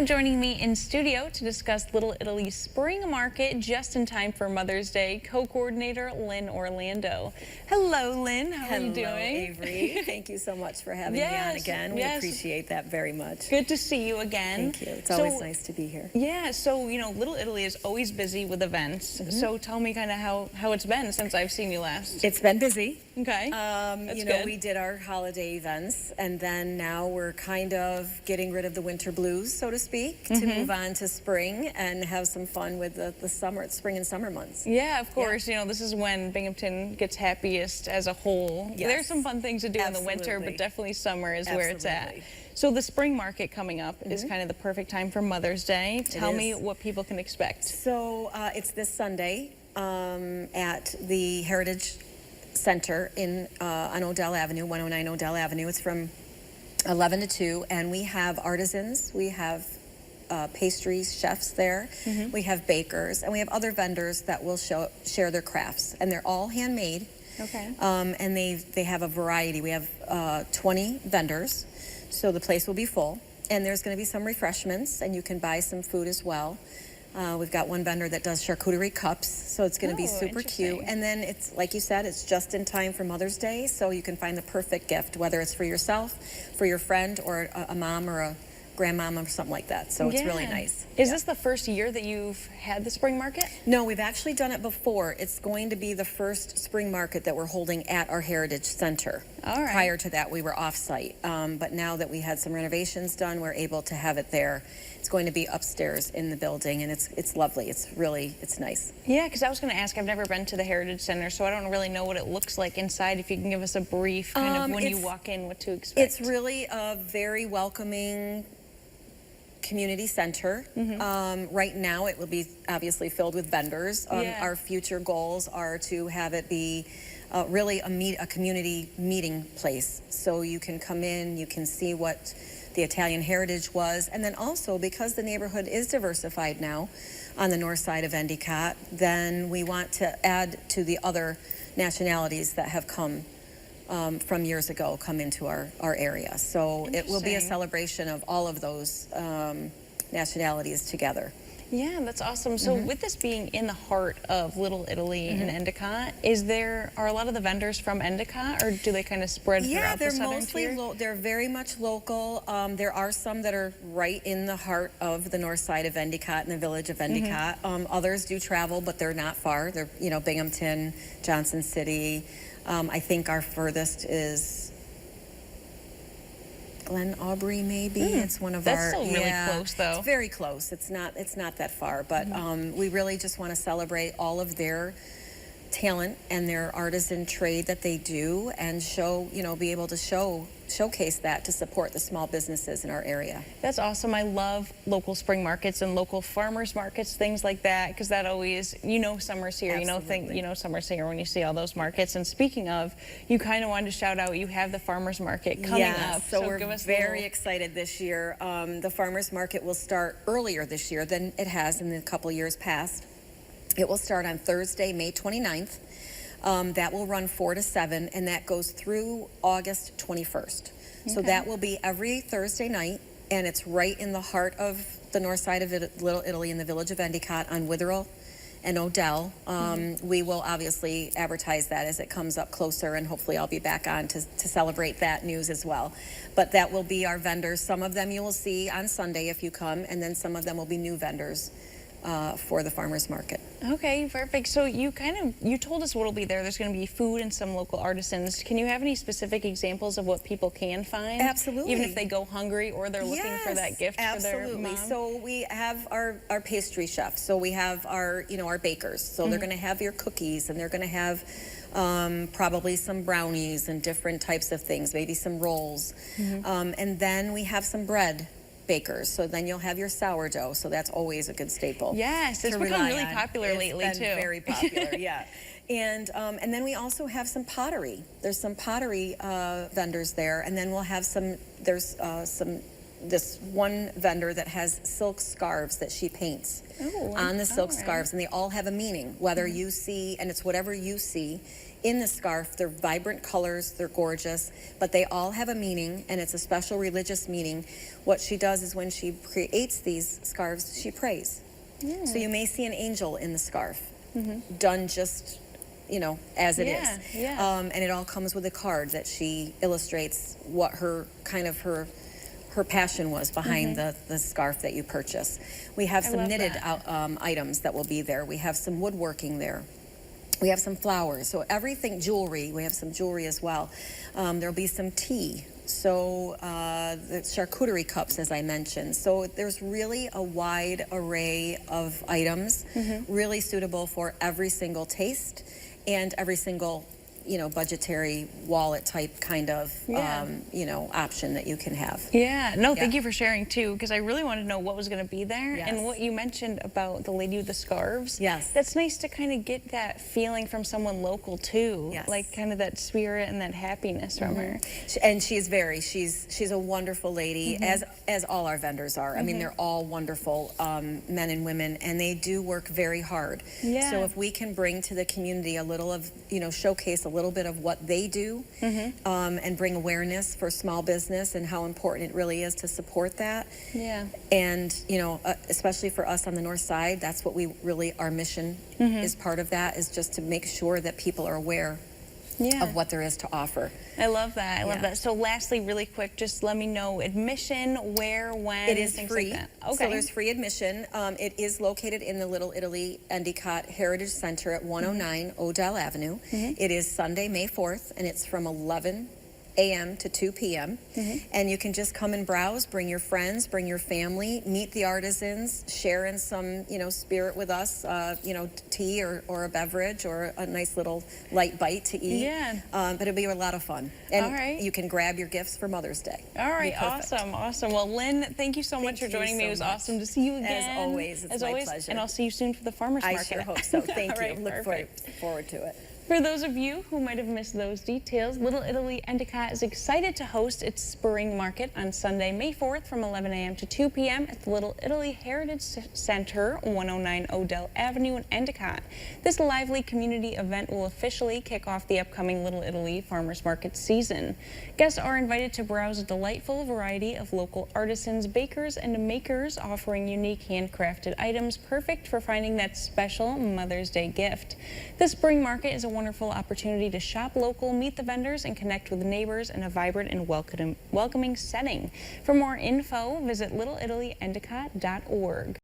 Joining me in studio to discuss Little Italy Spring Market just in time for Mother's Day, co-coordinator Lynn Orlando. Hello, Lynn. How are you doing? Hello, Avery. Thank you so much for having me on again. We appreciate that very much. Good to see you again. Thank you. It's always nice to be here. Yeah, so, Little Italy is always busy with events. So tell me kind of how it's been since I've seen you last. It's been busy. Okay. Good. We did our holiday events, and then now we're kind of getting rid of the winter blues, so to speak, to move on to spring and have some fun with the spring and summer months. Yeah, of course. Yeah. This is when Binghamton gets happiest as a whole. Yes. There's some fun things to do in the winter, but definitely summer is where it's at. So the spring market coming up is kind of the perfect time for Mother's Day. Tell me what people can expect. So it's this Sunday at the Heritage Center on Odell Avenue, 109 Odell Avenue. It's from 11 to 2, and we have artisans, we have pastries, chefs there, we have bakers, and we have other vendors that will share their crafts, and they're all handmade. Okay. And they have a variety. We have 20 vendors, so the place will be full, and there's going to be some refreshments, and you can buy some food as well. We've got one vendor that does charcuterie cups, so it's going to be super cute. And then it's, like you said, it's just in time for Mother's Day, so you can find the perfect gift, whether it's for yourself, for your friend, or a mom or a grandmama or something like that. So it's really nice. Is this the first year that you've had the spring market? No, we've actually done it before. It's going to be the first spring market that we're holding at our Heritage Center. All right. Prior to that, we were off-site. But now that we had some renovations done, we're able to have it there. It's going to be upstairs in the building, and it's lovely. It's nice. Yeah, because I was going to ask, I've never been to the Heritage Center, so I don't really know what it looks like inside. If you can give us a brief kind of when you walk in, what to expect. It's really a very welcoming community center. Right now it will be obviously filled with vendors. Our future goals are to have it be really a community meeting place, so you can come in, you can see what the Italian heritage was, and then also because the neighborhood is diversified now on the north side of Endicott, then we want to add to the other nationalities that have come from years ago come into our area. So it will be a celebration of all of those nationalities together. Yeah, that's awesome. So with this being in the heart of Little Italy in Endicott, are a lot of the vendors from Endicott, or do they kind of spread throughout the southern tier? Yeah, they're very much local. There are some that are right in the heart of the north side of Endicott, in the village of Endicott. Others do travel, but they're not far. They're, Binghamton, Johnson City. I think our furthest is Glen Aubrey, maybe. It's one of our. That's still really close, though. It's very close. It's not that far, but we really just want to celebrate all of their talent and their artisan trade that they do, and be able to showcase that to support the small businesses in our area. That's awesome. I love local spring markets and local farmers markets, things like that, because that always, summer's here. Summer's here when you see all those markets. And speaking of, you kind of wanted to shout out, you have the farmers market coming up. So we're very excited this year. The farmers market will start earlier this year than it has in the couple years past. It will start on Thursday, May 29th. That will run 4 to 7, and that goes through August 21st. So that will be every Thursday night, and it's right in the heart of the north side of Little Italy in the village of Endicott on Witherell and Odell. We will obviously advertise that as it comes up closer, and hopefully I'll be back on to celebrate that news as well. But that will be our vendors. Some of them you will see on Sunday if you come, and then some of them will be new vendors for the farmers market. Okay, perfect. So you told us what'll be there. There's going to be food and some local artisans. Can you have any specific examples of what people can find? Absolutely. Even if they go hungry or they're looking for that gift for their mom? So we have our pastry chefs. So we have our bakers. So they're going to have your cookies, and they're going to have probably some brownies and different types of things, maybe some rolls. And then we have some bread bakers, so then you'll have your sourdough, so that's always a good staple. Yes, it's become really popular lately too. It's been very popular, yeah. And then we also have some pottery. There's some pottery vendors there, and then we'll have some this one vendor that has silk scarves that she paints on the silk scarves, and they all have a meaning, whether you see, and it's whatever you see in the scarf. They're vibrant colors, they're gorgeous, but they all have a meaning, and it's a special religious meaning. What she does is when she creates these scarves, she prays. So you may see an angel in the scarf, done just, you know, as it is. And it all comes with a card that she illustrates what her kind of her passion was behind the scarf that you purchase. We have some knitted items that will be there. We have some woodworking there. We have some flowers, so everything, jewelry. We have some jewelry as well. There'll be some tea. So the charcuterie cups, as I mentioned. So there's really a wide array of items, really suitable for every single taste and every single, you know, budgetary wallet type kind of, you know, option that you can have. Thank you for sharing too, because I really wanted to know what was going to be there. And what you mentioned about the lady with the scarves. That's nice to kind of get that feeling from someone local too. Like kind of that spirit and that happiness from her. And she's a wonderful lady, as all our vendors are. I mean, they're all wonderful men and women, and they do work very hard. So if we can bring to the community a little of, you know, showcase a little bit of what they do, and bring awareness for small business and how important it really is to support that. And, you know, especially for us on the north side, that's what we really, our mission is part of that, is just to make sure that people are aware of what there is to offer. I love that. I love that. So lastly, really quick, just let me know admission, where, when, it is things free. like that. So there's free admission. It is located in the Little Italy Endicott Heritage Center at 109 Odell Avenue. It is Sunday, May 4th, and it's from 11 a.m. to 2 p.m. And you can just come and browse, bring your friends, bring your family, meet the artisans, share in some, you know, spirit with us, you know, tea or a beverage or a nice little light bite to eat. But it'll be a lot of fun. And you can grab your gifts for Mother's Day. All right, awesome, awesome. Well, Lynn, thank you so much for joining me. It was awesome to see you again. As always, it's my pleasure. And I'll see you soon for the farmers market. I sure hope so. Thank you. Look forward to it. For those of you who might have missed those details, Little Italy Endicott is excited to host its spring market on Sunday, May 4th from 11 a.m. to 2 p.m. at the Little Italy Heritage Center, 109 Odell Avenue in Endicott. This lively community event will officially kick off the upcoming Little Italy Farmers Market season. Guests are invited to browse a delightful variety of local artisans, bakers, and makers offering unique handcrafted items perfect for finding that special Mother's Day gift. The spring market is a wonderful opportunity to shop local, meet the vendors, and connect with neighbors in a vibrant and welcoming setting. For more info, visit littleitalyendicott.org.